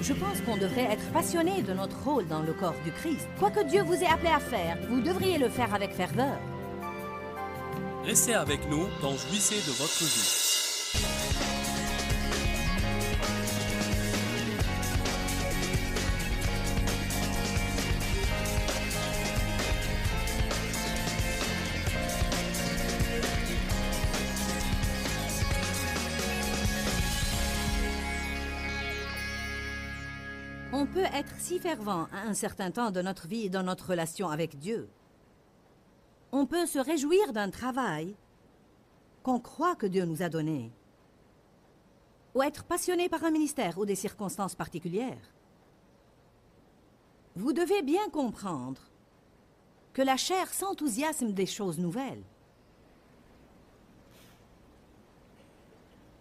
Je pense qu'on devrait être passionné de notre rôle dans le corps du Christ. Quoi que Dieu vous ait appelé à faire, vous devriez le faire avec ferveur. Restez avec nous dans Jouissez de votre vie. On peut être si fervent à un certain temps de notre vie dans notre relation avec Dieu. On peut se réjouir d'un travail qu'on croit que Dieu nous a donné. Ou être passionné par un ministère ou des circonstances particulières. Vous devez bien comprendre que la chair s'enthousiasme des choses nouvelles.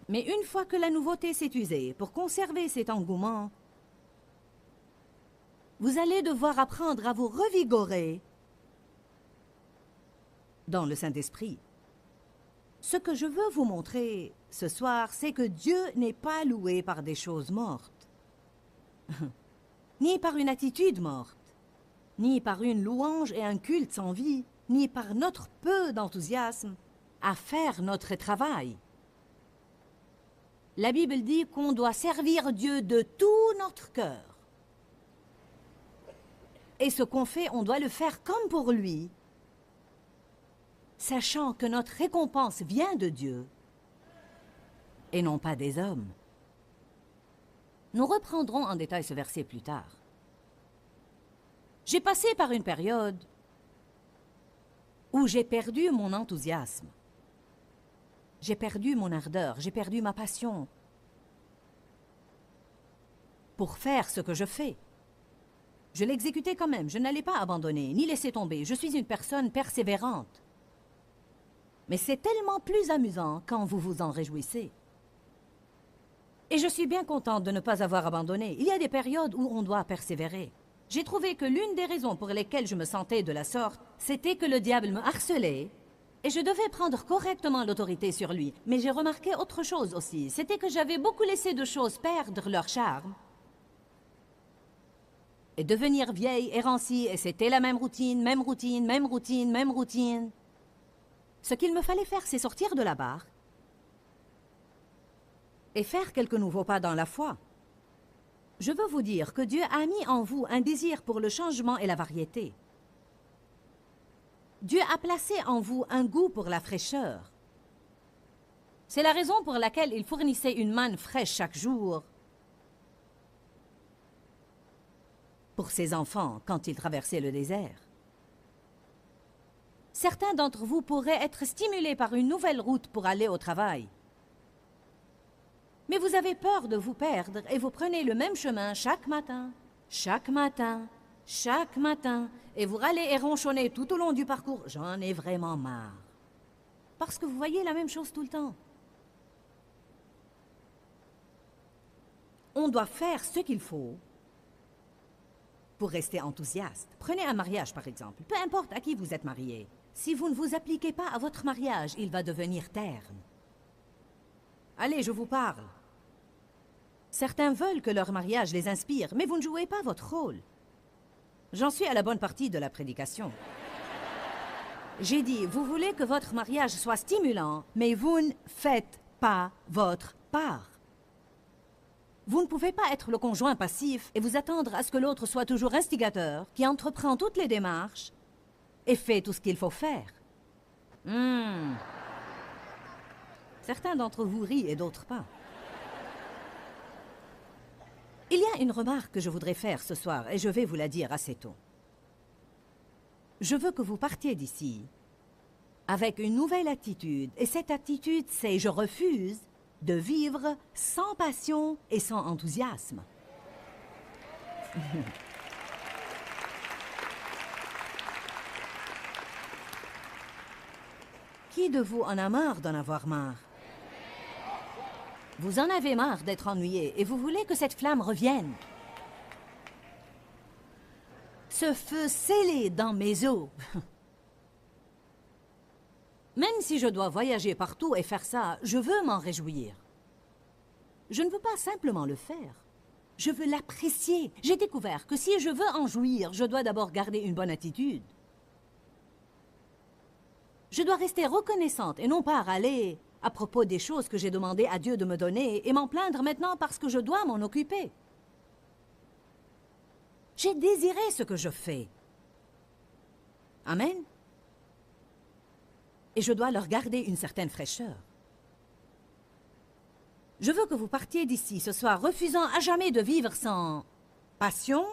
Mais une fois que la nouveauté s'est usée, pour conserver cet engouement, vous allez devoir apprendre à vous revigorer dans le Saint-Esprit. Ce que je veux vous montrer ce soir, c'est que Dieu n'est pas loué par des choses mortes, ni par une attitude morte, ni par une louange et un culte sans vie, ni par notre peu d'enthousiasme à faire notre travail. La Bible dit qu'on doit servir Dieu de tout notre cœur. Et ce qu'on fait, on doit le faire comme pour lui, sachant que notre récompense vient de Dieu et non pas des hommes. Nous reprendrons en détail ce verset plus tard. J'ai passé par une période où j'ai perdu mon enthousiasme. J'ai perdu mon ardeur, j'ai perdu ma passion pour faire ce que je fais. Je l'exécutais quand même, je n'allais pas abandonner, ni laisser tomber. Je suis une personne persévérante. Mais c'est tellement plus amusant quand vous vous en réjouissez. Et je suis bien contente de ne pas avoir abandonné. Il y a des périodes où on doit persévérer. J'ai trouvé que l'une des raisons pour lesquelles je me sentais de la sorte, c'était que le diable me harcelait et je devais prendre correctement l'autorité sur lui. Mais j'ai remarqué autre chose aussi, c'était que j'avais beaucoup laissé de choses perdre leur charme et devenir vieille et rancie, et c'était la même routine, même routine, même routine, même routine. Ce qu'il me fallait faire, c'est sortir de la barre et faire quelques nouveaux pas dans la foi. Je veux vous dire que Dieu a mis en vous un désir pour le changement et la variété. Dieu a placé en vous un goût pour la fraîcheur. C'est la raison pour laquelle il fournissait une manne fraîche chaque jour pour ses enfants quand ils traversaient le désert. Certains d'entre vous pourraient être stimulés par une nouvelle route pour aller au travail. Mais vous avez peur de vous perdre et vous prenez le même chemin chaque matin, chaque matin, chaque matin, et vous râlez et ronchonnez tout au long du parcours. J'en ai vraiment marre. Parce que vous voyez la même chose tout le temps. On doit faire ce qu'il faut pour rester enthousiaste. Prenez un mariage, par exemple. Peu importe à qui vous êtes marié. Si vous ne vous appliquez pas à votre mariage, il va devenir terne. Allez, je vous parle. Certains veulent que leur mariage les inspire, mais vous ne jouez pas votre rôle. J'en suis à la bonne partie de la prédication. J'ai dit, vous voulez que votre mariage soit stimulant, mais vous ne faites pas votre part. Vous ne pouvez pas être le conjoint passif et vous attendre à ce que l'autre soit toujours instigateur, qui entreprend toutes les démarches et fait tout ce qu'il faut faire. Certains d'entre vous rient et d'autres pas. Il y a une remarque que je voudrais faire ce soir et je vais vous la dire assez tôt. Je veux que vous partiez d'ici avec une nouvelle attitude. Et cette attitude, c'est « je refuse » de vivre sans passion et sans enthousiasme. Qui de vous en a marre d'en avoir marre? Vous en avez marre d'être ennuyé et vous voulez que cette flamme revienne. Ce feu scellé dans mes os. Même si je dois voyager partout et faire ça, je veux m'en réjouir. Je ne veux pas simplement le faire. Je veux l'apprécier. J'ai découvert que si je veux en jouir, je dois d'abord garder une bonne attitude. Je dois rester reconnaissante et non pas râler à propos des choses que j'ai demandé à Dieu de me donner et m'en plaindre maintenant parce que je dois m'en occuper. J'ai désiré ce que je fais. Amen. Et je dois leur garder une certaine fraîcheur. Je veux que vous partiez d'ici ce soir refusant à jamais de vivre sans passion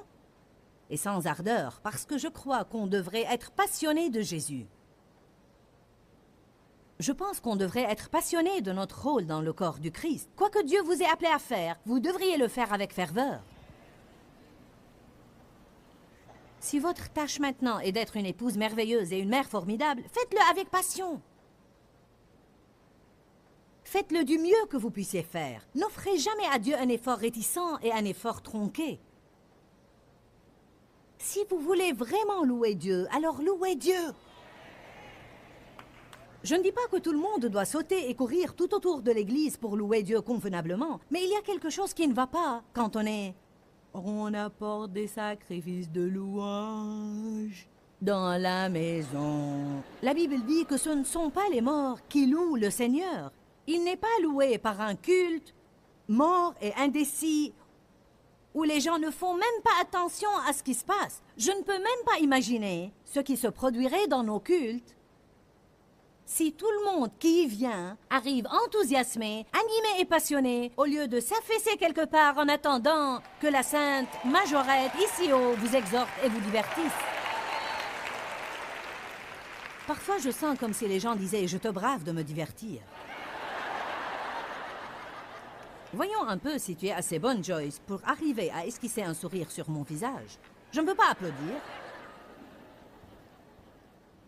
et sans ardeur, parce que je crois qu'on devrait être passionné de Jésus. Je pense qu'on devrait être passionné de notre rôle dans le corps du Christ. Quoi que Dieu vous ait appelé à faire, vous devriez le faire avec ferveur. Si votre tâche maintenant est d'être une épouse merveilleuse et une mère formidable, faites-le avec passion. Faites-le du mieux que vous puissiez faire. N'offrez jamais à Dieu un effort réticent et un effort tronqué. Si vous voulez vraiment louer Dieu, alors louez Dieu. Je ne dis pas que tout le monde doit sauter et courir tout autour de l'église pour louer Dieu convenablement, mais il y a quelque chose qui ne va pas quand on apporte des sacrifices de louange dans la maison. La Bible dit que ce ne sont pas les morts qui louent le Seigneur. Il n'est pas loué par un culte mort et indécis où les gens ne font même pas attention à ce qui se passe. Je ne peux même pas imaginer ce qui se produirait dans nos cultes si tout le monde qui y vient arrive enthousiasmé, animé et passionné, au lieu de s'affaisser quelque part en attendant que la sainte majorette ici haut vous exhorte et vous divertisse. Parfois, je sens comme si les gens disaient « Je te brave de me divertir ». Voyons un peu si tu es assez bonne, Joyce, pour arriver à esquisser un sourire sur mon visage. Je ne veux pas applaudir.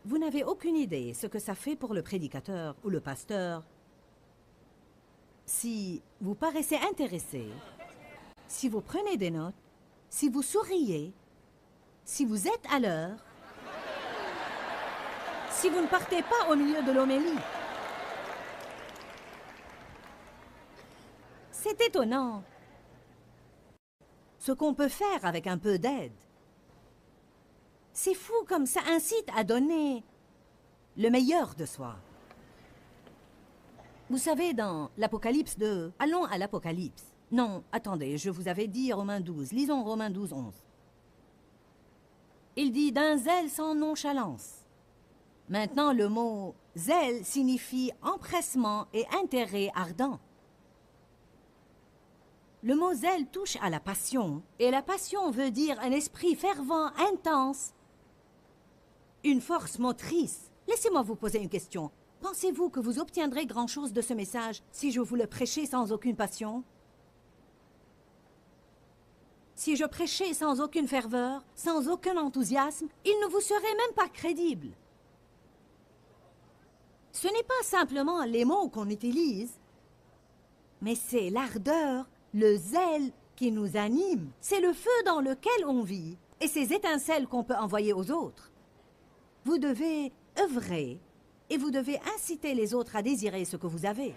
Vous n'avez aucune idée ce que ça fait pour le prédicateur ou le pasteur. Si vous paraissez intéressé, si vous prenez des notes, si vous souriez, si vous êtes à l'heure, si vous ne partez pas au milieu de l'homélie. C'est étonnant ce qu'on peut faire avec un peu d'aide. C'est fou comme ça incite à donner le meilleur de soi. Vous savez, dans l'Apocalypse 2, allons à l'Apocalypse. Non, attendez, je vous avais dit Romains 12. Lisons Romains 12, 11. Il dit d'un zèle sans nonchalance. Maintenant, le mot zèle signifie empressement et intérêt ardent. Le mot zèle touche à la passion, et la passion veut dire un esprit fervent, intense, une force motrice. Laissez-moi vous poser une question. Pensez-vous que vous obtiendrez grand-chose de ce message si je vous le prêchais sans aucune passion? Si je prêchais sans aucune ferveur, sans aucun enthousiasme, il ne vous serait même pas crédible. Ce n'est pas simplement les mots qu'on utilise, mais c'est l'ardeur, le zèle qui nous anime. C'est le feu dans lequel on vit et ces étincelles qu'on peut envoyer aux autres. Vous devez œuvrer et vous devez inciter les autres à désirer ce que vous avez.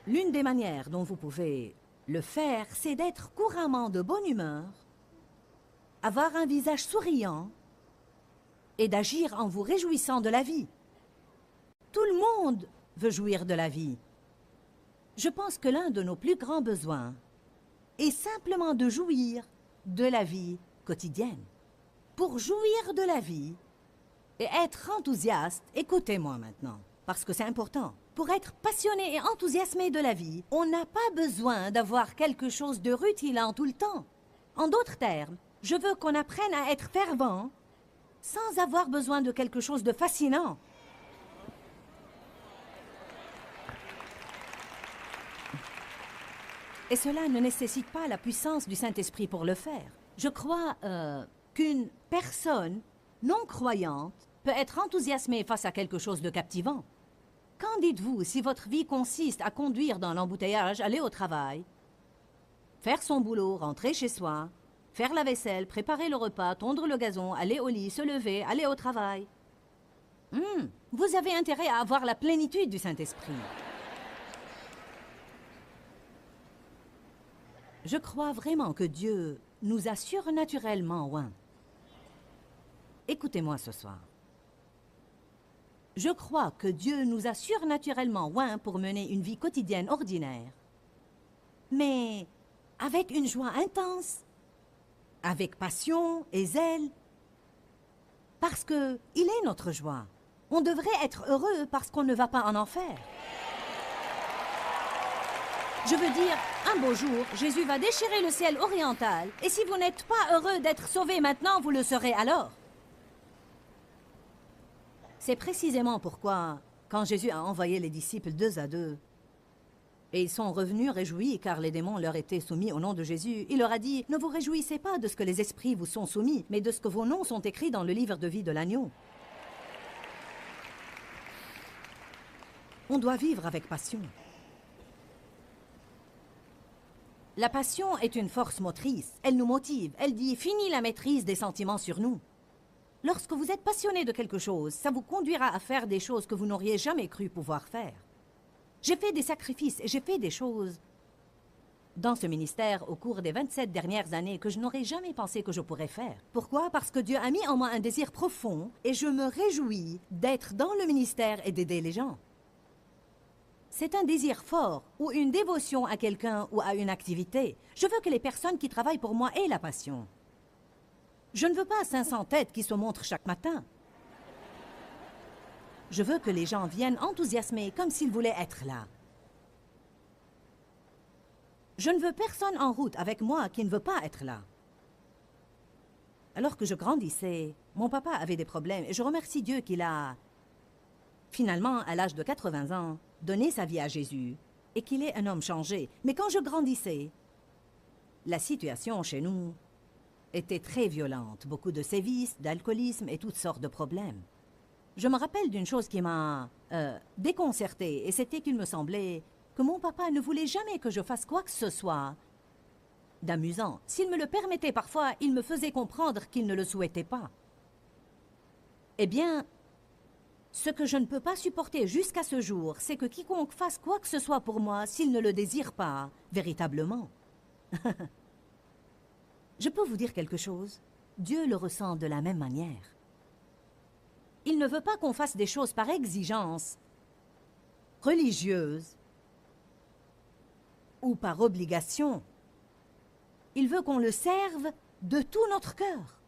L'une des manières dont vous pouvez le faire, c'est d'être couramment de bonne humeur, avoir un visage souriant et d'agir en vous réjouissant de la vie. Tout le monde veut jouir de la vie. Je pense que l'un de nos plus grands besoins est simplement de jouir de la vie quotidienne. Pour jouir de la vie et être enthousiaste, écoutez-moi maintenant, parce que c'est important. Pour être passionné et enthousiasmé de la vie, on n'a pas besoin d'avoir quelque chose de rutilant tout le temps. En d'autres termes, je veux qu'on apprenne à être fervent sans avoir besoin de quelque chose de fascinant. Et cela ne nécessite pas la puissance du Saint-Esprit pour le faire. Je crois qu'une personne non croyante peut être enthousiasmée face à quelque chose de captivant. Qu'en dites-vous si votre vie consiste à conduire dans l'embouteillage, aller au travail, faire son boulot, rentrer chez soi, faire la vaisselle, préparer le repas, tondre le gazon, aller au lit, se lever, aller au travail? Vous avez intérêt à avoir la plénitude du Saint-Esprit. Je crois vraiment que Dieu nous a surnaturellement oints. Écoutez-moi ce soir. Je crois que Dieu nous a surnaturellement oints pour mener une vie quotidienne ordinaire, mais avec une joie intense, avec passion et zèle, parce que il est notre joie. On devrait être heureux parce qu'on ne va pas en enfer. Je veux dire, un beau jour, Jésus va déchirer le ciel oriental, et si vous n'êtes pas heureux d'être sauvé maintenant, vous le serez alors. C'est précisément pourquoi, quand Jésus a envoyé les disciples 2 à 2, et ils sont revenus réjouis car les démons leur étaient soumis au nom de Jésus, il leur a dit, ne vous réjouissez pas de ce que les esprits vous sont soumis, mais de ce que vos noms sont écrits dans le livre de vie de l'agneau. On doit vivre avec passion. La passion est une force motrice. Elle nous motive. Elle dit « Fini la maîtrise des sentiments sur nous ». Lorsque vous êtes passionné de quelque chose, ça vous conduira à faire des choses que vous n'auriez jamais cru pouvoir faire. J'ai fait des sacrifices et j'ai fait des choses dans ce ministère au cours des 27 dernières années que je n'aurais jamais pensé que je pourrais faire. Pourquoi? Parce que Dieu a mis en moi un désir profond et je me réjouis d'être dans le ministère et d'aider les gens. C'est un désir fort ou une dévotion à quelqu'un ou à une activité. Je veux que les personnes qui travaillent pour moi aient la passion. Je ne veux pas 500 têtes qui se montrent chaque matin. Je veux que les gens viennent enthousiasmés comme s'ils voulaient être là. Je ne veux personne en route avec moi qui ne veut pas être là. Alors que je grandissais, mon papa avait des problèmes et je remercie Dieu qu'il a, finalement, à l'âge de 80 ans, donné sa vie à Jésus et qu'il est un homme changé. Mais quand je grandissais, la situation chez nous était très violente. Beaucoup de sévices, d'alcoolisme et toutes sortes de problèmes. Je me rappelle d'une chose qui m'a déconcertée et c'était qu'il me semblait que mon papa ne voulait jamais que je fasse quoi que ce soit d'amusant. S'il me le permettait parfois, il me faisait comprendre qu'il ne le souhaitait pas. Eh bien, ce que je ne peux pas supporter jusqu'à ce jour, c'est que quiconque fasse quoi que ce soit pour moi s'il ne le désire pas, véritablement. Je peux vous dire quelque chose? Dieu le ressent de la même manière. Il ne veut pas qu'on fasse des choses par exigence religieuse ou par obligation. Il veut qu'on le serve de tout notre cœur.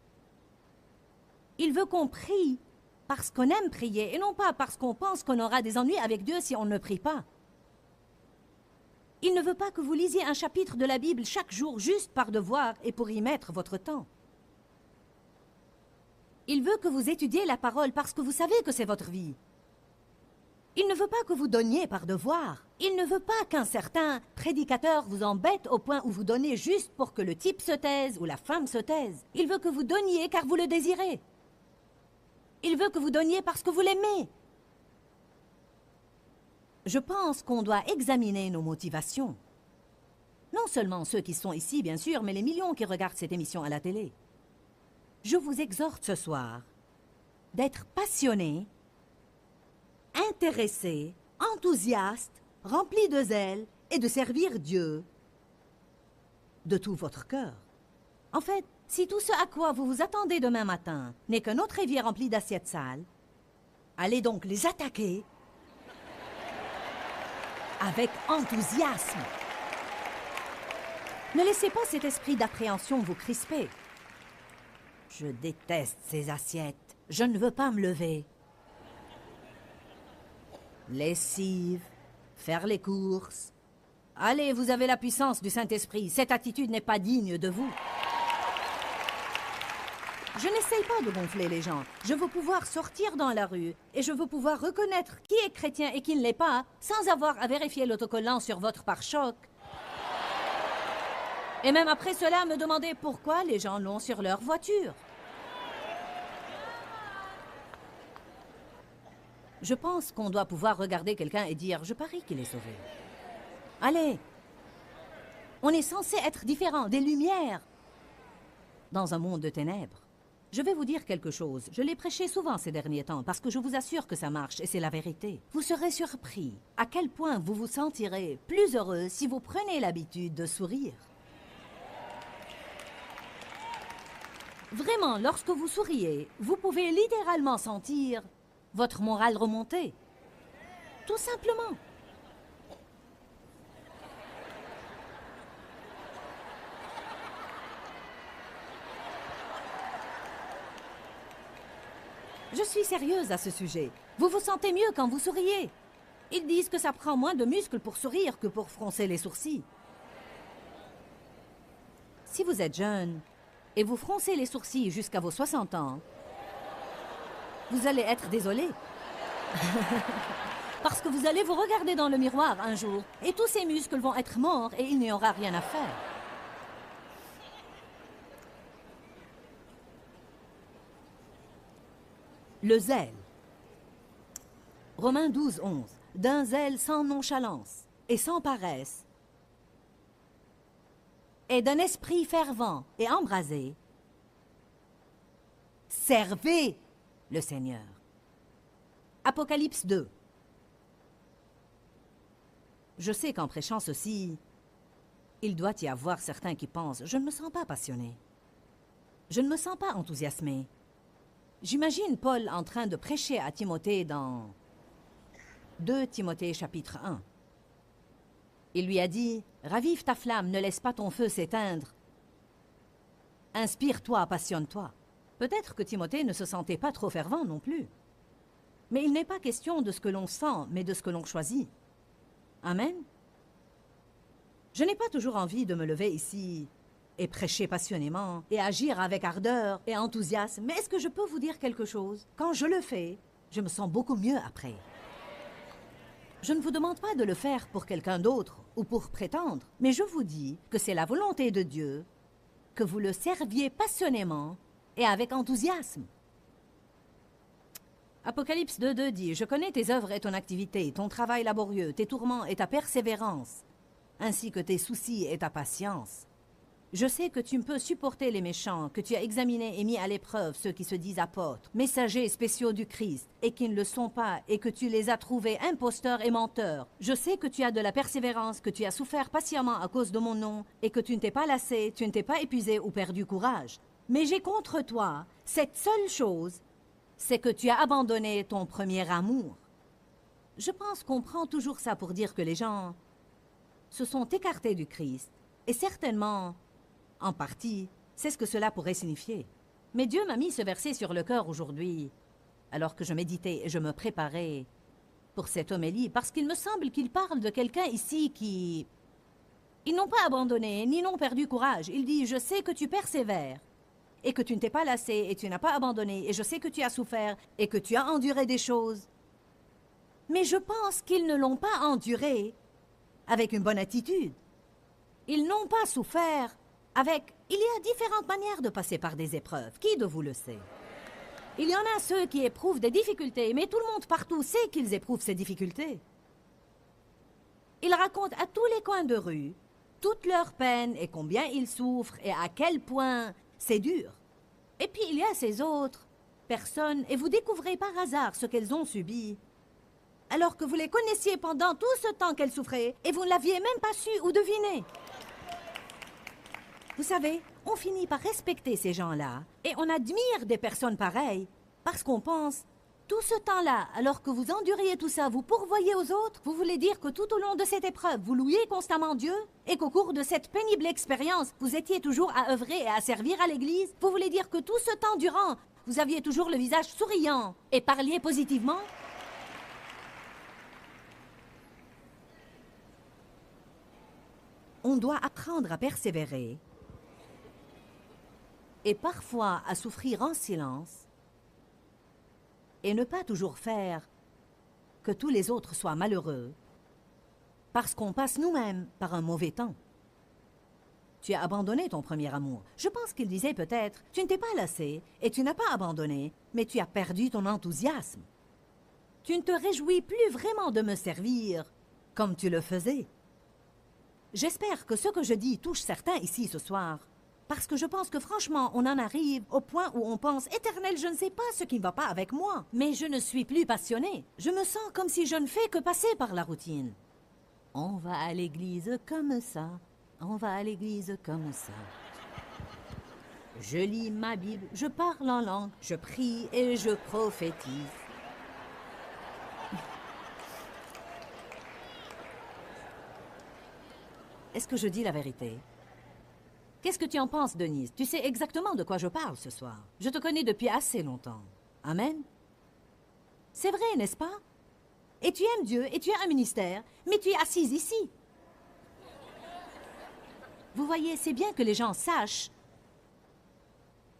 Il veut qu'on prie parce qu'on aime prier et non pas parce qu'on pense qu'on aura des ennuis avec Dieu si on ne prie pas. Il ne veut pas que vous lisiez un chapitre de la Bible chaque jour juste par devoir et pour y mettre votre temps. Il veut que vous étudiez la parole parce que vous savez que c'est votre vie. Il ne veut pas que vous donniez par devoir. Il ne veut pas qu'un certain prédicateur vous embête au point où vous donnez juste pour que le type se taise ou la femme se taise. Il veut que vous donniez car vous le désirez. Il veut que vous donniez parce que vous l'aimez. Je pense qu'on doit examiner nos motivations. Non seulement ceux qui sont ici, bien sûr, mais les millions qui regardent cette émission à la télé. Je vous exhorte ce soir d'être passionné, intéressé, enthousiaste, rempli de zèle et de servir Dieu de tout votre cœur. En fait, si tout ce à quoi vous vous attendez demain matin n'est qu'un autre évier rempli d'assiettes sales, allez donc les attaquer avec enthousiasme. Ne laissez pas cet esprit d'appréhension vous crisper. Je déteste ces assiettes. Je ne veux pas me lever. Lessive, faire les courses. Allez, vous avez la puissance du Saint-Esprit. Cette attitude n'est pas digne de vous. Je n'essaye pas de gonfler les gens. Je veux pouvoir sortir dans la rue et je veux pouvoir reconnaître qui est chrétien et qui ne l'est pas sans avoir à vérifier l'autocollant sur votre pare-choc. Et même après cela, me demander pourquoi les gens l'ont sur leur voiture. Je pense qu'on doit pouvoir regarder quelqu'un et dire « Je parie qu'il est sauvé ». Allez, on est censé être différents, des lumières, dans un monde de ténèbres. Je vais vous dire quelque chose. Je l'ai prêché souvent ces derniers temps parce que je vous assure que ça marche et c'est la vérité. Vous serez surpris à quel point vous vous sentirez plus heureux si vous prenez l'habitude de sourire. Vraiment, lorsque vous souriez, vous pouvez littéralement sentir votre morale remonter. Tout simplement. Je suis sérieuse à ce sujet. Vous vous sentez mieux quand vous souriez. Ils disent que ça prend moins de muscles pour sourire que pour froncer les sourcils. Si vous êtes jeune et vous froncez les sourcils jusqu'à vos 60 ans, vous allez être désolé. Parce que vous allez vous regarder dans le miroir un jour et tous ces muscles vont être morts et il n'y aura rien à faire. Le zèle. Romains 12, 11. D'un zèle sans nonchalance et sans paresse, et d'un esprit fervent et embrasé, servez le Seigneur. Apocalypse 2. Je sais qu'en prêchant ceci, il doit y avoir certains qui pensent « Je ne me sens pas passionné. Je ne me sens pas enthousiasmé. » J'imagine Paul en train de prêcher à Timothée dans 2 Timothée chapitre 1. Il lui a dit « Ravive ta flamme, ne laisse pas ton feu s'éteindre. Inspire-toi, passionne-toi. » Peut-être que Timothée ne se sentait pas trop fervent non plus. Mais il n'est pas question de ce que l'on sent, mais de ce que l'on choisit. Amen. Je n'ai pas toujours envie de me lever ici et prêcher passionnément, et agir avec ardeur et enthousiasme. Mais est-ce que je peux vous dire quelque chose? Quand je le fais, je me sens beaucoup mieux après. Je ne vous demande pas de le faire pour quelqu'un d'autre ou pour prétendre, mais je vous dis que c'est la volonté de Dieu que vous le serviez passionnément et avec enthousiasme. Apocalypse 2.2 dit « Je connais tes œuvres et ton activité, ton travail laborieux, tes tourments et ta persévérance, ainsi que tes soucis et ta patience. Je sais que tu peux supporter les méchants, que tu as examiné et mis à l'épreuve ceux qui se disent apôtres, messagers spéciaux du Christ, et qui ne le sont pas, et que tu les as trouvés imposteurs et menteurs. Je sais que tu as de la persévérance, que tu as souffert patiemment à cause de mon nom, et que tu ne t'es pas lassé, tu ne t'es pas épuisé ou perdu courage. Mais j'ai contre toi cette seule chose, c'est que tu as abandonné ton premier amour. » Je pense qu'on prend toujours ça pour dire que les gens se sont écartés du Christ, et certainement... En partie, c'est ce que cela pourrait signifier. Mais Dieu m'a mis ce verset sur le cœur aujourd'hui, alors que je méditais et je me préparais pour cette homélie, parce qu'il me semble qu'il parle de quelqu'un ici qui... Ils n'ont pas abandonné, ni n'ont perdu courage. Il dit « Je sais que tu persévères, et que tu ne t'es pas lassé, et tu n'as pas abandonné, et je sais que tu as souffert, et que tu as enduré des choses. » Mais je pense qu'ils ne l'ont pas enduré avec une bonne attitude. Ils n'ont pas souffert avec... Il y a différentes manières de passer par des épreuves. Qui de vous le sait? Il y en a ceux qui éprouvent des difficultés, mais tout le monde partout sait qu'ils éprouvent ces difficultés. Ils racontent à tous les coins de rue toutes leurs peines et combien ils souffrent et à quel point c'est dur. Et puis il y a ces autres personnes, et vous découvrez par hasard ce qu'elles ont subi, alors que vous les connaissiez pendant tout ce temps qu'elles souffraient, et vous ne l'aviez même pas su ou deviné. Vous savez, on finit par respecter ces gens-là et on admire des personnes pareilles parce qu'on pense, tout ce temps-là, alors que vous enduriez tout ça, vous pourvoyez aux autres, vous voulez dire que tout au long de cette épreuve, vous louiez constamment Dieu et qu'au cours de cette pénible expérience, vous étiez toujours à œuvrer et à servir à l'Église? Vous voulez dire que tout ce temps durant, vous aviez toujours le visage souriant et parliez positivement? On doit apprendre à persévérer et parfois à souffrir en silence, et ne pas toujours faire que tous les autres soient malheureux, parce qu'on passe nous-mêmes par un mauvais temps. Tu as abandonné ton premier amour. Je pense qu'il disait peut-être, tu ne t'es pas lassé, et tu n'as pas abandonné, mais tu as perdu ton enthousiasme. Tu ne te réjouis plus vraiment de me servir comme tu le faisais. J'espère que ce que je dis touche certains ici ce soir, Parce que je pense que franchement, on en arrive au point où on pense « Éternel, je ne sais pas ce qui ne va pas avec moi. » Mais je ne suis plus passionnée. Je me sens comme si je ne fais que passer par la routine. On va à l'église comme ça. On va à l'église comme ça. Je lis ma Bible, je parle en langue, je prie et je prophétise. Est-ce que je dis la vérité? Qu'est-ce que tu en penses, Denise? Tu sais exactement de quoi je parle ce soir. Je te connais depuis assez longtemps. Amen? C'est vrai, n'est-ce pas? Et tu aimes Dieu, et tu as un ministère, mais tu es assise ici. Vous voyez, c'est bien que les gens sachent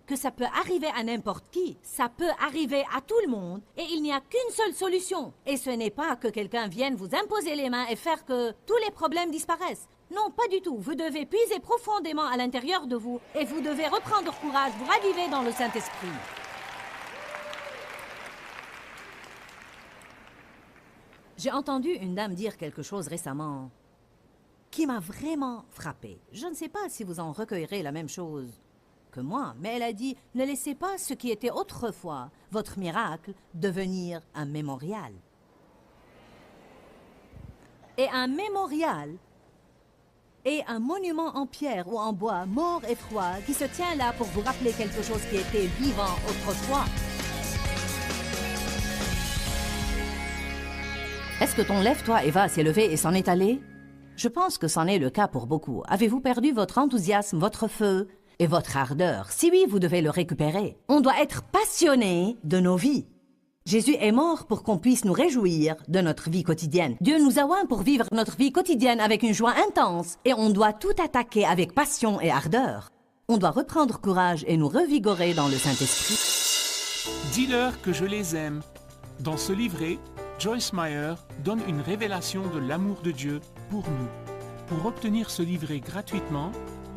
que ça peut arriver à n'importe qui, ça peut arriver à tout le monde, et il n'y a qu'une seule solution. Et ce n'est pas que quelqu'un vienne vous imposer les mains et faire que tous les problèmes disparaissent. Non, pas du tout. Vous devez puiser profondément à l'intérieur de vous, et vous devez reprendre courage, vous raviver dans le Saint-Esprit. J'ai entendu une dame dire quelque chose récemment qui m'a vraiment frappée. Je ne sais pas si vous en recueillerez la même chose que moi, mais elle a dit « Ne laissez pas ce qui était autrefois votre miracle devenir un mémorial. » Et un mémorial est un monument en pierre ou en bois, mort et froid, qui se tient là pour vous rappeler quelque chose qui était vivant autrefois. Est-ce que ton lève-toi Eva s'est levé et s'en est allé? Je pense que c'en est le cas pour beaucoup. Avez-vous perdu votre enthousiasme, votre feu et votre ardeur? Si oui, vous devez le récupérer. On doit être passionné de nos vies. Jésus est mort pour qu'on puisse nous réjouir de notre vie quotidienne. Dieu nous a oints pour vivre notre vie quotidienne avec une joie intense et on doit tout attaquer avec passion et ardeur. On doit reprendre courage et nous revigorer dans le Saint-Esprit. Dis-leur que je les aime. Dans ce livret, Joyce Meyer donne une révélation de l'amour de Dieu pour nous. Pour obtenir ce livret gratuitement,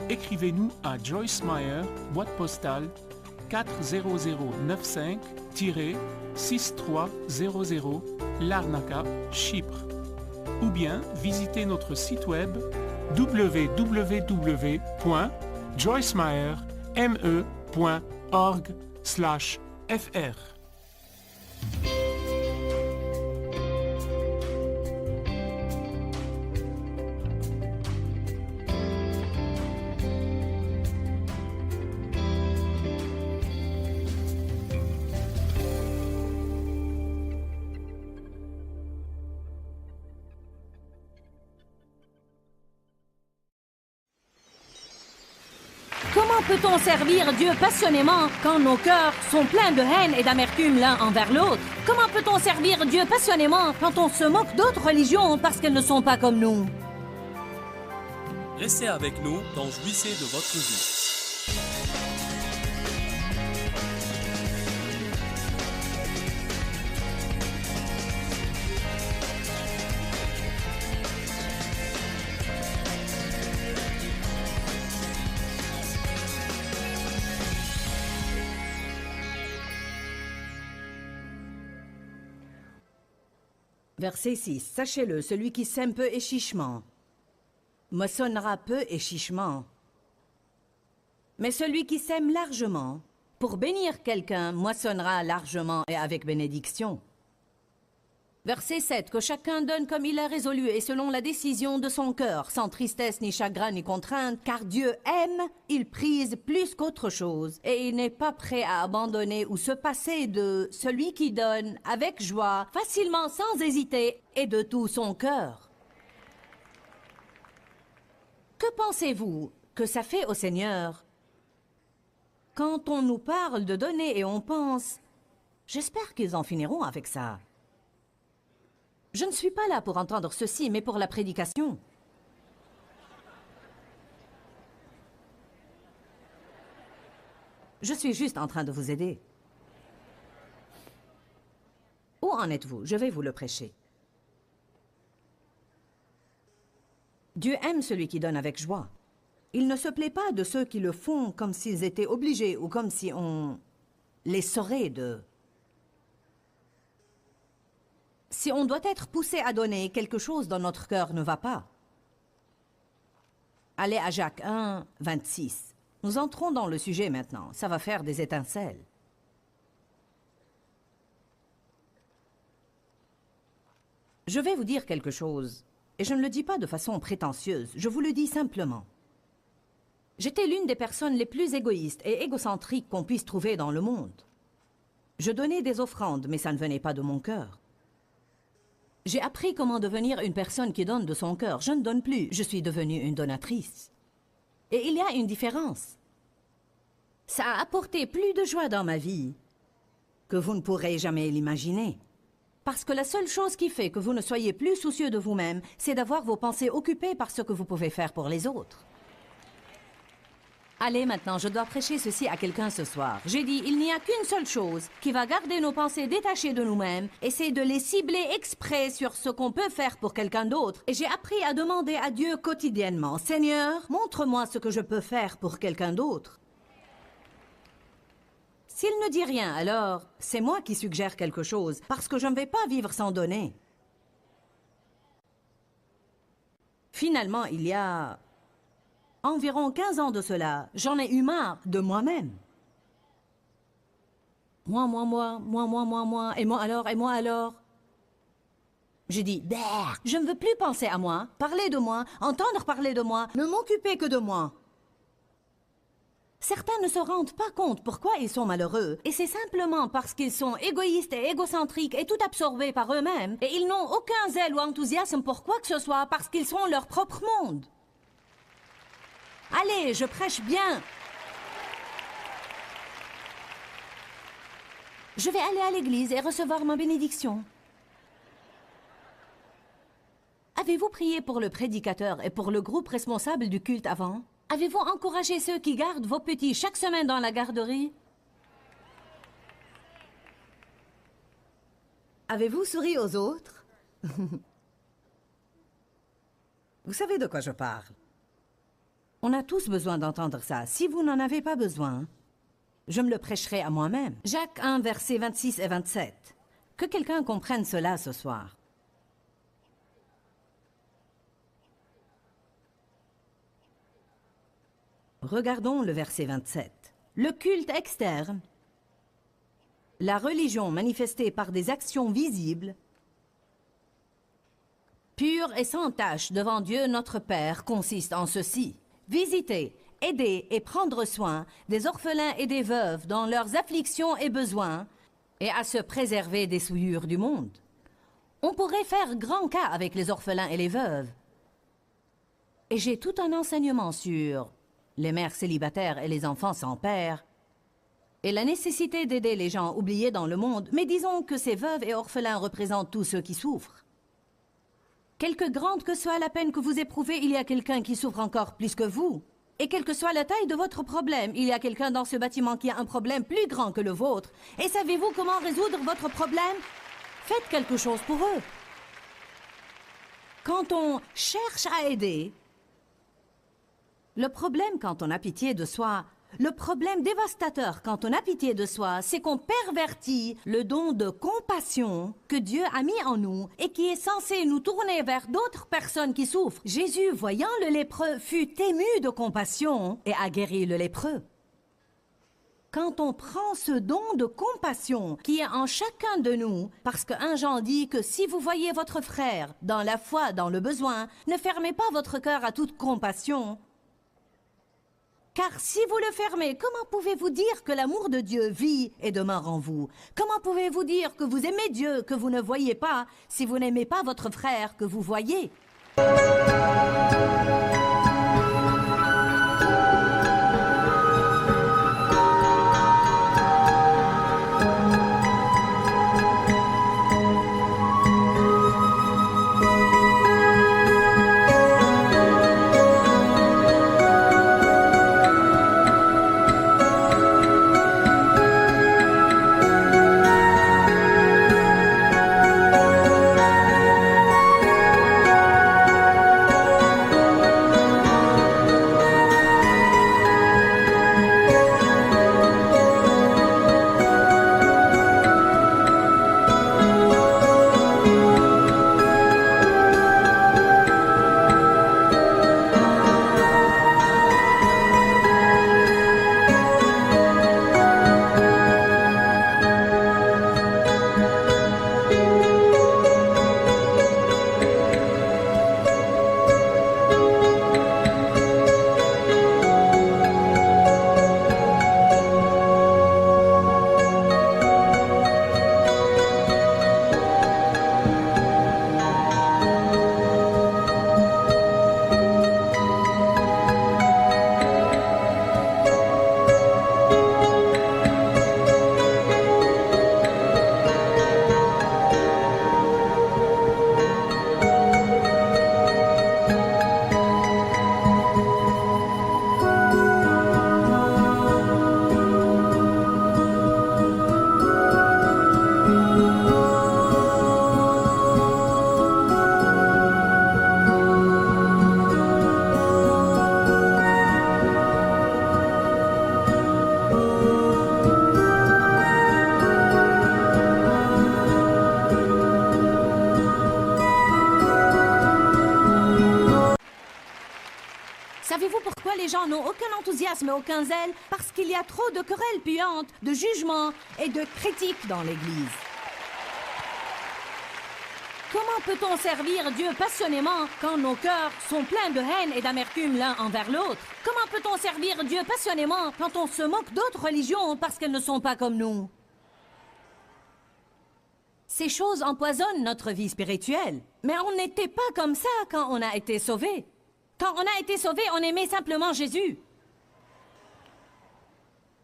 écrivez-nous à Joyce Meyer, boîte postale 40095-6300 Larnaca, Chypre. Ou bien visitez notre site web www.joycemeyer.org/fr. Comment peut-on servir Dieu passionnément quand nos cœurs sont pleins de haine et d'amertume l'un envers l'autre? Comment peut-on servir Dieu passionnément quand on se moque d'autres religions parce qu'elles ne sont pas comme nous? Restez avec nous dans Jouissez de votre vie. Verset 6. Sachez-le, celui qui sème peu et chichement moissonnera peu et chichement. Mais celui qui sème largement, pour bénir quelqu'un, moissonnera largement et avec bénédiction. Verset 7. Que chacun donne comme il a résolu et selon la décision de son cœur, sans tristesse, ni chagrin, ni contrainte, car Dieu aime, il prise plus qu'autre chose, et il n'est pas prêt à abandonner ou se passer de celui qui donne avec joie, facilement, sans hésiter, et de tout son cœur. Que pensez-vous que ça fait au Seigneur quand on nous parle de donner et on pense « J'espère qu'ils en finiront avec ça ». Je ne suis pas là pour entendre ceci, mais pour la prédication. Je suis juste en train de vous aider. Où en êtes-vous? Je vais vous le prêcher. Dieu aime celui qui donne avec joie. Il ne se plaît pas de ceux qui le font comme s'ils étaient obligés ou comme si on les saurait de... Si on doit être poussé à donner, quelque chose dans notre cœur ne va pas. Allez à Jacques 1, 26. Nous entrons dans le sujet maintenant. Ça va faire des étincelles. Je vais vous dire quelque chose, et je ne le dis pas de façon prétentieuse, je vous le dis simplement. J'étais l'une des personnes les plus égoïstes et égocentriques qu'on puisse trouver dans le monde. Je donnais des offrandes, mais ça ne venait pas de mon cœur. J'ai appris comment devenir une personne qui donne de son cœur. Je ne donne plus, je suis devenue une donatrice. Et il y a une différence. Ça a apporté plus de joie dans ma vie que vous ne pourrez jamais l'imaginer. Parce que la seule chose qui fait que vous ne soyez plus soucieux de vous-même, c'est d'avoir vos pensées occupées par ce que vous pouvez faire pour les autres. Allez, maintenant, je dois prêcher ceci à quelqu'un ce soir. J'ai dit, il n'y a qu'une seule chose qui va garder nos pensées détachées de nous-mêmes, et c'est de les cibler exprès sur ce qu'on peut faire pour quelqu'un d'autre. Et j'ai appris à demander à Dieu quotidiennement, « Seigneur, montre-moi ce que je peux faire pour quelqu'un d'autre. » S'il ne dit rien, alors c'est moi qui suggère quelque chose, parce que je ne vais pas vivre sans donner. Finalement, il y a environ 15 ans de cela, j'en ai eu marre de moi-même. Moi, et moi alors. J'ai dit, je ne veux plus penser à moi, parler de moi, entendre parler de moi, ne m'occuper que de moi. Certains ne se rendent pas compte pourquoi ils sont malheureux, et c'est simplement parce qu'ils sont égoïstes et égocentriques et tout absorbés par eux-mêmes, et ils n'ont aucun zèle ou enthousiasme pour quoi que ce soit parce qu'ils sont leur propre monde. Allez, je prêche bien. Je vais aller à l'église et recevoir ma bénédiction. Avez-vous prié pour le prédicateur et pour le groupe responsable du culte avant? Avez-vous encouragé ceux qui gardent vos petits chaque semaine dans la garderie? Avez-vous souri aux autres? Vous savez de quoi je parle. On a tous besoin d'entendre ça. Si vous n'en avez pas besoin, je me le prêcherai à moi-même. Jacques 1, versets 26 et 27. Que quelqu'un comprenne cela ce soir. Regardons le verset 27. Le culte externe, la religion manifestée par des actions visibles, pure et sans tache devant Dieu notre Père, consiste en ceci. Visiter, aider et prendre soin des orphelins et des veuves dans leurs afflictions et besoins, et à se préserver des souillures du monde. On pourrait faire grand cas avec les orphelins et les veuves. Et j'ai tout un enseignement sur les mères célibataires et les enfants sans père, et la nécessité d'aider les gens oubliés dans le monde, mais disons que ces veuves et orphelins représentent tous ceux qui souffrent. Quelque grande que soit la peine que vous éprouvez, il y a quelqu'un qui souffre encore plus que vous. Et quelle que soit la taille de votre problème, il y a quelqu'un dans ce bâtiment qui a un problème plus grand que le vôtre. Et savez-vous comment résoudre votre problème? Faites quelque chose pour eux. Quand on cherche à aider, le problème quand on a pitié de soi, le problème dévastateur quand on a pitié de soi, c'est qu'on pervertit le don de compassion que Dieu a mis en nous et qui est censé nous tourner vers d'autres personnes qui souffrent. Jésus, voyant le lépreux, fut ému de compassion et a guéri le lépreux. Quand on prend ce don de compassion qui est en chacun de nous, parce que 1 Jean dit que si vous voyez votre frère dans la foi, dans le besoin, ne fermez pas votre cœur à toute compassion. Car si vous le fermez, comment pouvez-vous dire que l'amour de Dieu vit et demeure en vous? Comment pouvez-vous dire que vous aimez Dieu que vous ne voyez pas si vous n'aimez pas votre frère que vous voyez? les gens n'ont aucun enthousiasme et aucun zèle parce qu'il y a trop de querelles puantes, de jugements et de critiques dans l'Église. Comment peut-on servir Dieu passionnément quand nos cœurs sont pleins de haine et d'amertume l'un envers l'autre? Comment peut-on servir Dieu passionnément quand on se moque d'autres religions parce qu'elles ne sont pas comme nous? Ces choses empoisonnent notre vie spirituelle. Mais on n'était pas comme ça quand on a été sauvés. Quand on a été sauvés, on aimait simplement Jésus.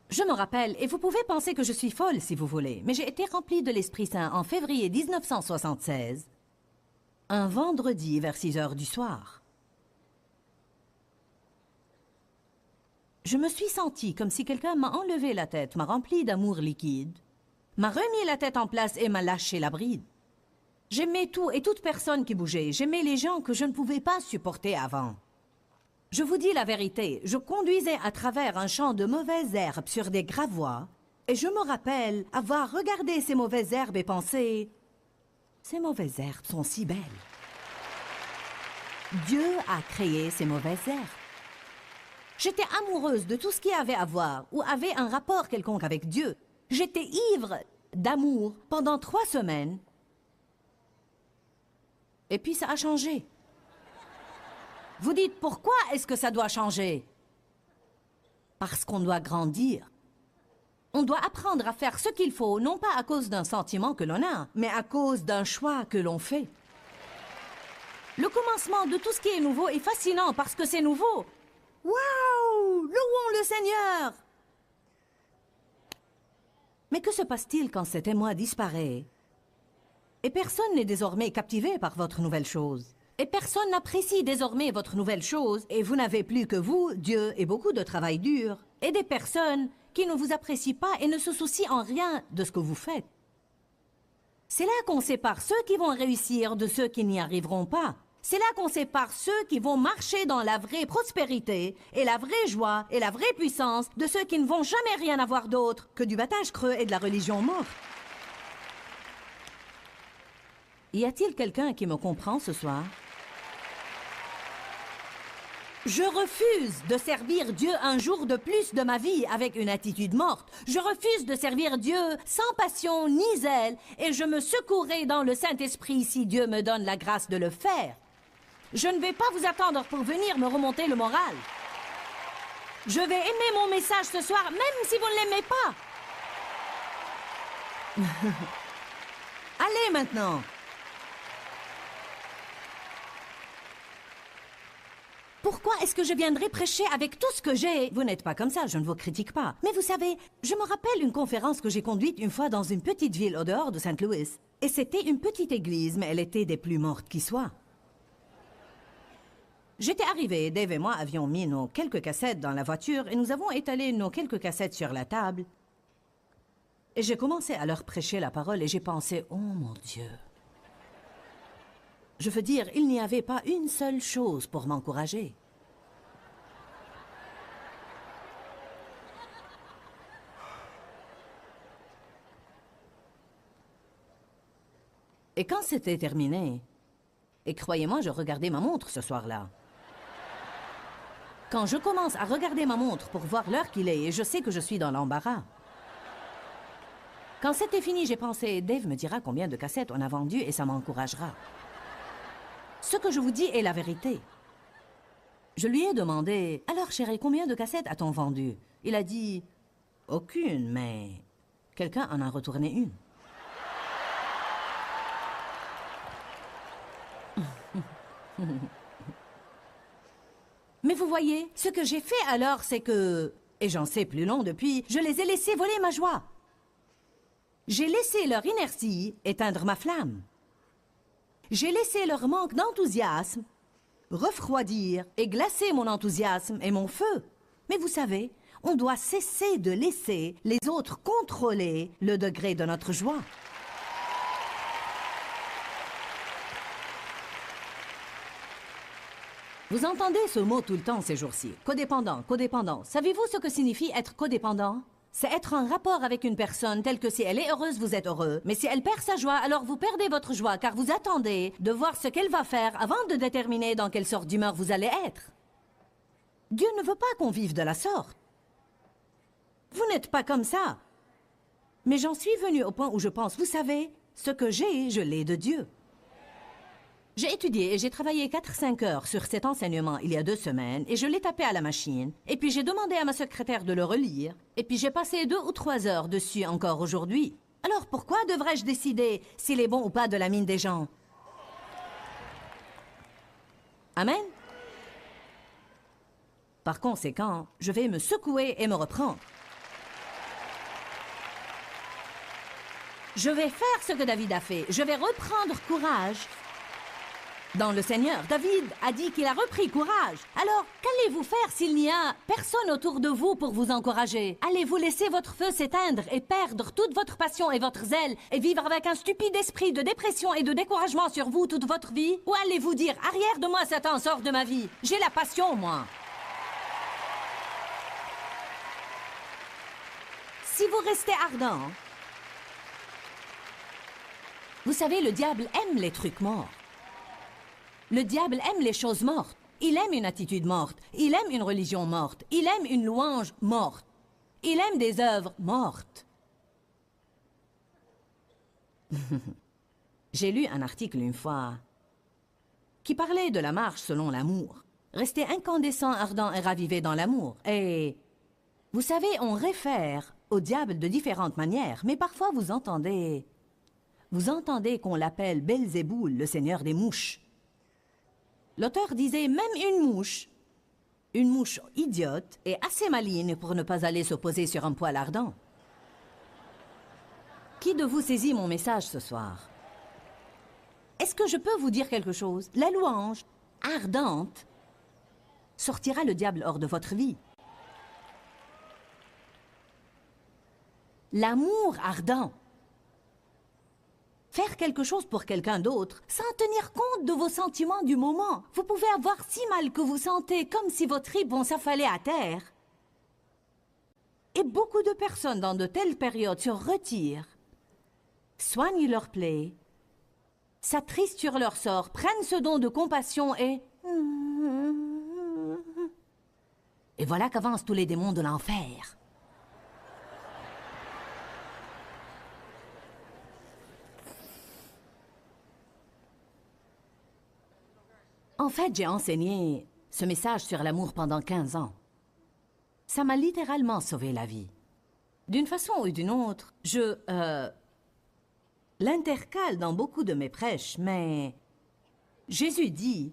Je me rappelle, et vous pouvez penser que je suis folle si vous voulez, mais j'ai été remplie de l'Esprit Saint en février 1976, un vendredi vers 6 heures du soir. Je me suis sentie comme si quelqu'un m'a enlevé la tête, m'a remplie d'amour liquide, m'a remis la tête en place et m'a lâché la bride. J'aimais tout et toute personne qui bougeait. J'aimais les gens que je ne pouvais pas supporter avant. Je vous dis la vérité, je conduisais à travers un champ de mauvaises herbes sur des gravois, et je me rappelle avoir regardé ces mauvaises herbes et pensé « Ces mauvaises herbes sont si belles. » Dieu a créé ces mauvaises herbes. J'étais amoureuse de tout ce qui avait à voir ou avait un rapport quelconque avec Dieu. J'étais ivre d'amour pendant 3 semaines. Et puis ça a changé. Vous dites, pourquoi est-ce que ça doit changer? Parce qu'on doit grandir. On doit apprendre à faire ce qu'il faut, non pas à cause d'un sentiment que l'on a, mais à cause d'un choix que l'on fait. Le commencement de tout ce qui est nouveau est fascinant parce que c'est nouveau. Waouh! Louons le Seigneur! Mais que se passe-t-il quand cet émoi disparaît? Et personne n'est désormais captivé par votre nouvelle chose. Et personne n'apprécie désormais votre nouvelle chose. Et vous n'avez plus que vous, Dieu et beaucoup de travail dur. Et des personnes qui ne vous apprécient pas et ne se soucient en rien de ce que vous faites. C'est là qu'on sépare ceux qui vont réussir de ceux qui n'y arriveront pas. C'est là qu'on sépare ceux qui vont marcher dans la vraie prospérité et la vraie joie et la vraie puissance de ceux qui ne vont jamais rien avoir d'autre que du battage creux et de la religion morte. Y a-t-il quelqu'un qui me comprend ce soir? Je refuse de servir Dieu un jour de plus de ma vie avec une attitude morte. Je refuse de servir Dieu sans passion ni zèle et je me secouerai dans le Saint-Esprit si Dieu me donne la grâce de le faire. Je ne vais pas vous attendre pour venir me remonter le moral. Je vais aimer mon message ce soir, même si vous ne l'aimez pas. Allez maintenant. Pourquoi est-ce que je viendrais prêcher avec tout ce que j'ai? Vous n'êtes pas comme ça, je ne vous critique pas. Mais vous savez, je me rappelle une conférence que j'ai conduite une fois dans une petite ville au dehors de Saint Louis. Et c'était une petite église, mais elle était des plus mortes qui soient. J'étais arrivée, Dave et moi avions mis nos quelques cassettes dans la voiture et nous avons étalé nos quelques cassettes sur la table. Et j'ai commencé à leur prêcher la parole et j'ai pensé, oh mon Dieu. Je veux dire, il n'y avait pas une seule chose pour m'encourager. Et quand c'était terminé, et croyez-moi, je regardais ma montre ce soir-là. Quand je commence à regarder ma montre pour voir l'heure qu'il est, et je sais que je suis dans l'embarras. Quand c'était fini, j'ai pensé, Dave me dira combien de cassettes on a vendues et ça m'encouragera. Ce que je vous dis est la vérité. Je lui ai demandé, alors chérie, combien de cassettes a-t-on vendu? Il a dit, aucune, mais quelqu'un en a retourné une. Mais vous voyez, ce que j'ai fait alors, c'est que, et j'en sais plus long depuis, je les ai laissés voler ma joie. J'ai laissé leur inertie éteindre ma flamme. J'ai laissé leur manque d'enthousiasme refroidir et glacer mon enthousiasme et mon feu. Mais vous savez, on doit cesser de laisser les autres contrôler le degré de notre joie. Vous entendez ce mot tout le temps ces jours-ci. Codépendant, codépendant. Savez-vous ce que signifie être codépendant? C'est être en rapport avec une personne telle que si elle est heureuse, vous êtes heureux. Mais si elle perd sa joie, alors vous perdez votre joie, car vous attendez de voir ce qu'elle va faire avant de déterminer dans quelle sorte d'humeur vous allez être. Dieu ne veut pas qu'on vive de la sorte. Vous n'êtes pas comme ça. Mais j'en suis venue au point où je pense, vous savez, ce que j'ai, je l'ai de Dieu. J'ai étudié et j'ai travaillé 4-5 heures sur cet enseignement il y a 2 semaines et je l'ai tapé à la machine. Et puis j'ai demandé à ma secrétaire de le relire. Et puis j'ai passé 2 ou 3 heures dessus encore aujourd'hui. Alors pourquoi devrais-je décider s'il est bon ou pas de la mine des gens? Amen? Par conséquent, je vais me secouer et me reprendre. Je vais faire ce que David a fait. Je vais reprendre courage dans le Seigneur. David a dit qu'il a repris courage. Alors, qu'allez-vous faire s'il n'y a personne autour de vous pour vous encourager? Allez-vous laisser votre feu s'éteindre et perdre toute votre passion et votre zèle et vivre avec un stupide esprit de dépression et de découragement sur vous toute votre vie? Ou allez-vous dire, arrière de moi, Satan, sors de ma vie. J'ai la passion, moi. Si vous restez ardent, vous savez, le diable aime les trucs morts. Le diable aime les choses mortes. Il aime une attitude morte. Il aime une religion morte. Il aime une louange morte. Il aime des œuvres mortes. J'ai lu un article une fois qui parlait de la marche selon l'amour. Rester incandescent, ardent et ravivé dans l'amour. Et vous savez, on réfère au diable de différentes manières, mais parfois vous entendez qu'on l'appelle Belzéboul, le seigneur des mouches. L'auteur disait même une mouche idiote et assez maligne pour ne pas aller se poser sur un poêle ardent. Qui de vous saisit mon message ce soir? Est-ce que je peux vous dire quelque chose? La louange ardente sortira le diable hors de votre vie. L'amour ardent. Faire quelque chose pour quelqu'un d'autre, sans tenir compte de vos sentiments du moment. Vous pouvez avoir si mal que vous sentez comme si vos tripes vont s'affaler à terre. Et beaucoup de personnes dans de telles périodes se retirent, soignent leurs plaies, s'attristent sur leur sort, prennent ce don de compassion et voilà qu'avancent tous les démons de l'enfer. En fait, j'ai enseigné ce message sur l'amour pendant 15 ans. Ça m'a littéralement sauvé la vie. D'une façon ou d'une autre, je l'intercale dans beaucoup de mes prêches, mais Jésus dit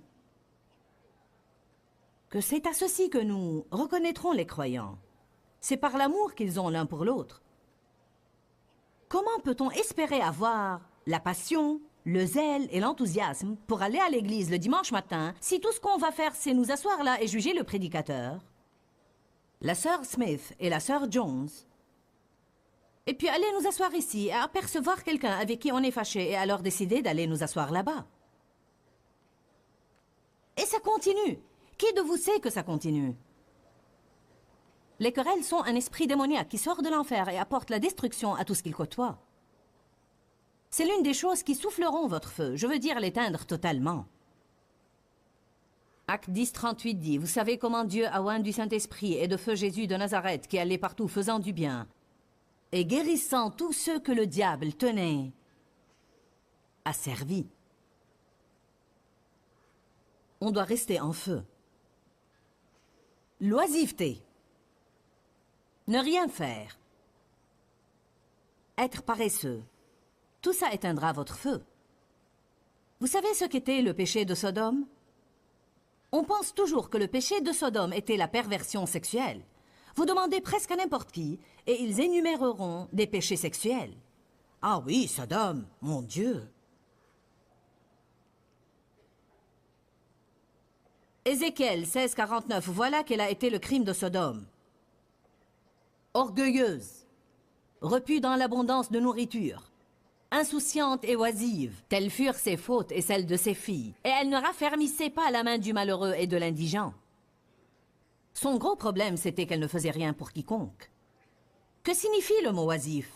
que c'est à ceci que nous reconnaîtrons les croyants. C'est par l'amour qu'ils ont l'un pour l'autre. Comment peut-on espérer avoir la passion, le zèle et l'enthousiasme pour aller à l'église le dimanche matin si tout ce qu'on va faire c'est nous asseoir là et juger le prédicateur, la sœur Smith et la sœur Jones, et puis aller nous asseoir ici et apercevoir quelqu'un avec qui on est fâché et alors décider d'aller nous asseoir là-bas? Et ça continue. Qui de vous sait que ça continue? Les querelles sont un esprit démoniaque qui sort de l'enfer et apporte la destruction à tout ce qu'il côtoie. C'est l'une des choses qui souffleront votre feu, je veux dire l'éteindre totalement. Acte 10, 38 dit, « Vous savez comment Dieu a oint du Saint-Esprit et de feu Jésus de Nazareth qui allait partout faisant du bien et guérissant tous ceux que le diable tenait asservis. » On doit rester en feu. L'oisiveté. Ne rien faire. Être paresseux. Tout ça éteindra votre feu. Vous savez ce qu'était le péché de Sodome? On pense toujours que le péché de Sodome était la perversion sexuelle. Vous demandez presque à n'importe qui, et ils énuméreront des péchés sexuels. Ah oui, Sodome, mon Dieu! Ézéchiel 16, 49, voilà quel a été le crime de Sodome. Orgueilleuse, repue dans l'abondance de nourriture, insouciante et oisive, telles furent ses fautes et celles de ses filles, et elle ne raffermissait pas la main du malheureux et de l'indigent. Son gros problème, c'était qu'elle ne faisait rien pour quiconque. Que signifie le mot oisif?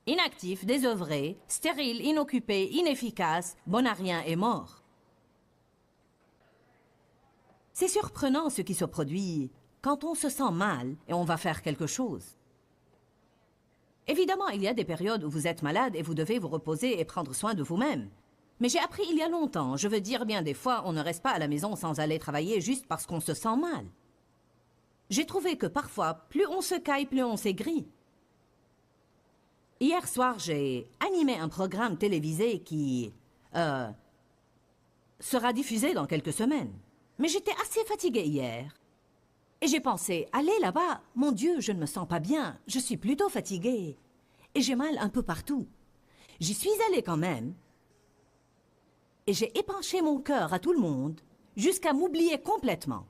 Inactif, désœuvré, stérile, inoccupé, inefficace, bon à rien et mort. C'est surprenant ce qui se produit quand on se sent mal et on va faire quelque chose. Évidemment, il y a des périodes où vous êtes malade et vous devez vous reposer et prendre soin de vous-même. Mais j'ai appris il y a longtemps, je veux dire bien des fois, on ne reste pas à la maison sans aller travailler juste parce qu'on se sent mal. J'ai trouvé que parfois, plus on se caille, plus on s'aigrit. Hier soir, j'ai animé un programme télévisé qui sera diffusé dans quelques semaines. Mais j'étais assez fatiguée hier. Et j'ai pensé, aller là-bas, mon Dieu, je ne me sens pas bien, je suis plutôt fatiguée. Et j'ai mal un peu partout. J'y suis allée quand même. Et j'ai épanché mon cœur à tout le monde, jusqu'à m'oublier complètement.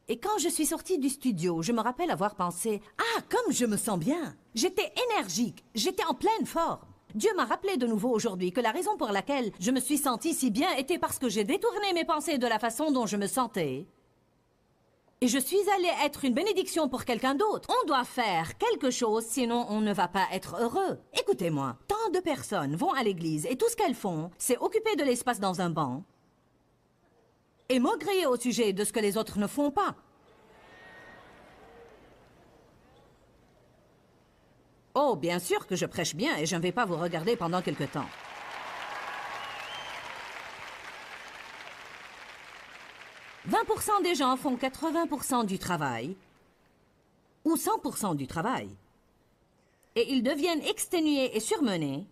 Et quand je suis sortie du studio, je me rappelle avoir pensé, ah, comme je me sens bien. J'étais énergique, j'étais en pleine forme. Dieu m'a rappelé de nouveau aujourd'hui que la raison pour laquelle je me suis sentie si bien était parce que j'ai détourné mes pensées de la façon dont je me sentais. Et je suis allée être une bénédiction pour quelqu'un d'autre. On doit faire quelque chose, sinon on ne va pas être heureux. Écoutez-moi, tant de personnes vont à l'église et tout ce qu'elles font, c'est occuper de l'espace dans un banc et maugréer au sujet de ce que les autres ne font pas. Oh, bien sûr que je prêche bien et je ne vais pas vous regarder pendant quelque temps. « 20% des gens font 80% du travail ou 100% du travail. Et ils deviennent exténués et surmenés.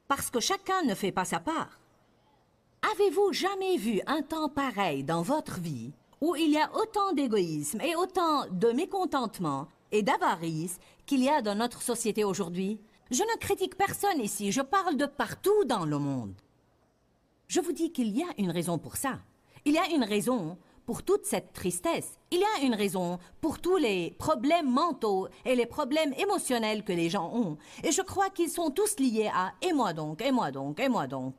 Parce que chacun ne fait pas sa part. Avez-vous jamais vu un temps pareil dans votre vie où il y a autant d'égoïsme et autant de mécontentement et d'avarice qu'il y a dans notre société aujourd'hui? Je ne critique personne ici, je parle de partout dans le monde. Je vous dis qu'il y a une raison pour ça. Il y a une raison pour toute cette tristesse. Il y a une raison pour tous les problèmes mentaux et les problèmes émotionnels que les gens ont. Et je crois qu'ils sont tous liés à « et moi donc, et moi donc, et moi donc ».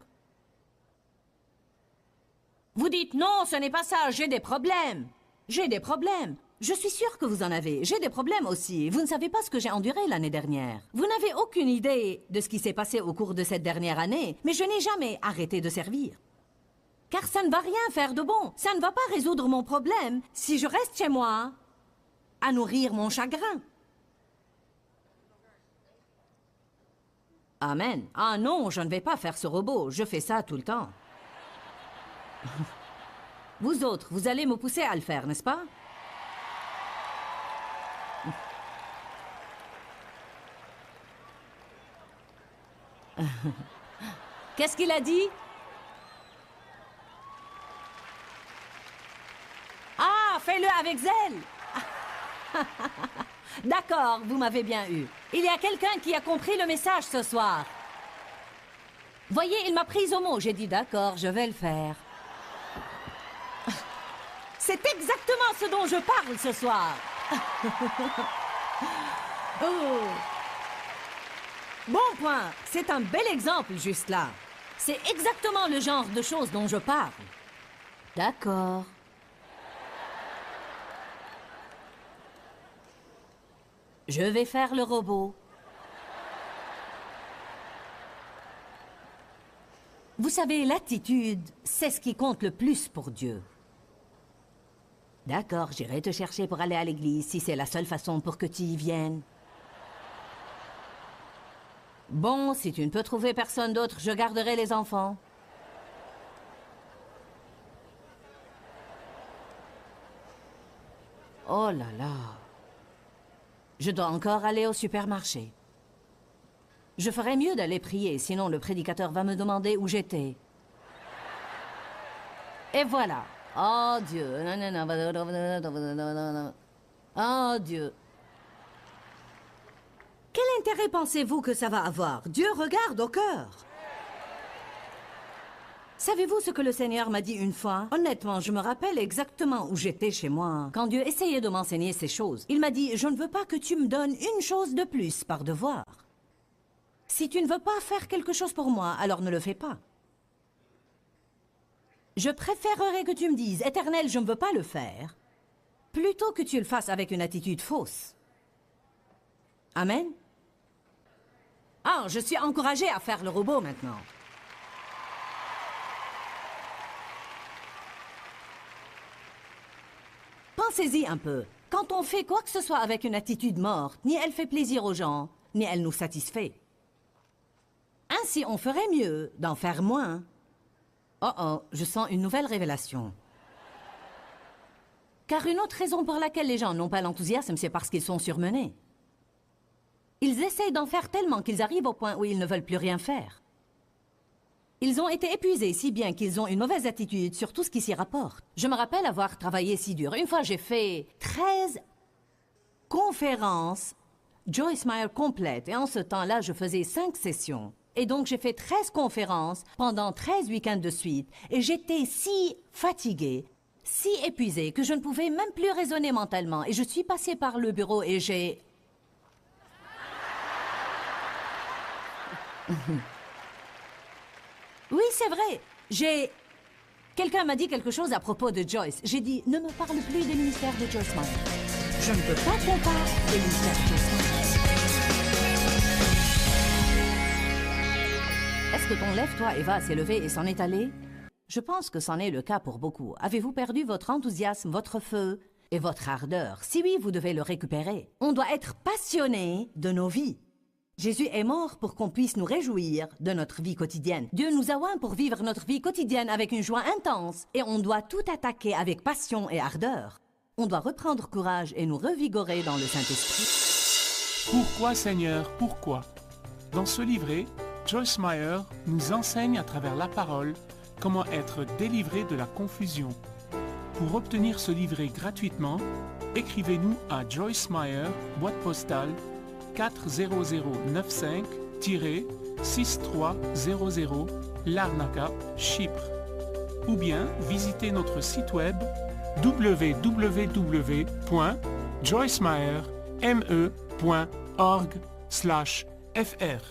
Vous dites « non, ce n'est pas ça, j'ai des problèmes ». J'ai des problèmes. Je suis sûre que vous en avez. J'ai des problèmes aussi. Vous ne savez pas ce que j'ai enduré l'année dernière. Vous n'avez aucune idée de ce qui s'est passé au cours de cette dernière année, mais je n'ai jamais arrêté de servir. Car ça ne va rien faire de bon. Ça ne va pas résoudre mon problème si je reste chez moi à nourrir mon chagrin. Amen. Ah non, je ne vais pas faire ce robot. Je fais ça tout le temps. Vous autres, vous allez me pousser à le faire, n'est-ce pas? Qu'est-ce qu'il a dit? fais-le avec zèle. D'accord, vous m'avez bien eu. Il y a quelqu'un qui a compris le message ce soir. Voyez, il m'a prise au mot. J'ai dit d'accord, je vais le faire. C'est exactement ce dont je parle ce soir. Oh. Bon point, c'est un bel exemple juste là. C'est exactement le genre de choses dont je parle. D'accord. Je vais faire le robot. Vous savez, l'attitude, c'est ce qui compte le plus pour Dieu. D'accord, j'irai te chercher pour aller à l'église si c'est la seule façon pour que tu y viennes. Bon, si tu ne peux trouver personne d'autre, je garderai les enfants. Oh là là. Je dois encore aller au supermarché. Je ferais mieux d'aller prier, sinon le prédicateur va me demander où j'étais. Et voilà. Oh Dieu. Oh Dieu. Quel intérêt pensez-vous que ça va avoir? Dieu regarde au cœur. Savez-vous ce que le Seigneur m'a dit une fois? Honnêtement, je me rappelle exactement où j'étais chez moi, quand Dieu essayait de m'enseigner ces choses. Il m'a dit, je ne veux pas que tu me donnes une chose de plus par devoir. Si tu ne veux pas faire quelque chose pour moi, alors ne le fais pas. Je préférerais que tu me dises, Éternel, je ne veux pas le faire, plutôt que tu le fasses avec une attitude fausse. Amen? Ah, je suis encouragée à faire le robot maintenant. Pensez-y un peu. Quand on fait quoi que ce soit avec une attitude morte, ni elle fait plaisir aux gens, ni elle nous satisfait. Ainsi, on ferait mieux d'en faire moins. Oh oh, je sens une nouvelle révélation. Car une autre raison pour laquelle les gens n'ont pas l'enthousiasme, c'est parce qu'ils sont surmenés. Ils essayent d'en faire tellement qu'ils arrivent au point où ils ne veulent plus rien faire. Ils ont été épuisés si bien qu'ils ont une mauvaise attitude sur tout ce qui s'y rapporte. Je me rappelle avoir travaillé si dur. Une fois, j'ai fait 13 conférences Joyce Meyer complètes. Et en ce temps-là, je faisais 5 sessions. Et donc, j'ai fait 13 conférences pendant 13 week-ends de suite. Et j'étais si fatiguée, si épuisée, que je ne pouvais même plus raisonner mentalement. Et je suis passée par le bureau et j'ai... Oui, c'est vrai. Quelqu'un m'a dit quelque chose à propos de Joyce. J'ai dit, ne me parle plus des ministères de Joyce Meyer. Je ne veux pas qu'on parle des ministères de Joyce Meyer. Est-ce que ton lève-toi Eva s'est levé et s'en est allé? Je pense que c'en est le cas pour beaucoup. Avez-vous perdu votre enthousiasme, votre feu et votre ardeur? Si oui, vous devez le récupérer. On doit être passionné de nos vies. Jésus est mort pour qu'on puisse nous réjouir de notre vie quotidienne. Dieu nous a oints pour vivre notre vie quotidienne avec une joie intense. Et on doit tout attaquer avec passion et ardeur. On doit reprendre courage et nous revigorer dans le Saint-Esprit. Pourquoi, Seigneur, pourquoi? Dans ce livret, Joyce Meyer nous enseigne à travers la parole comment être délivré de la confusion. Pour obtenir ce livret gratuitement, écrivez-nous à Joyce Meyer, boîte postale 40095-6300 Larnaca, Chypre. Ou bien visitez notre site web www.joycemeyer.org/fr.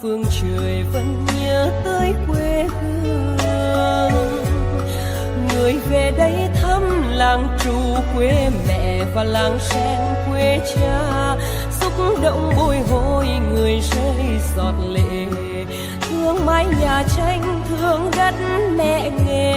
phương trời vẫn nhớ tới quê hương. Người về đây thăm làng Trù quê mẹ và làng Sen quê cha, xúc động bồi hồi người rơi giọt lệ. Thương mái nhà tranh, thương đất mẹ nghề,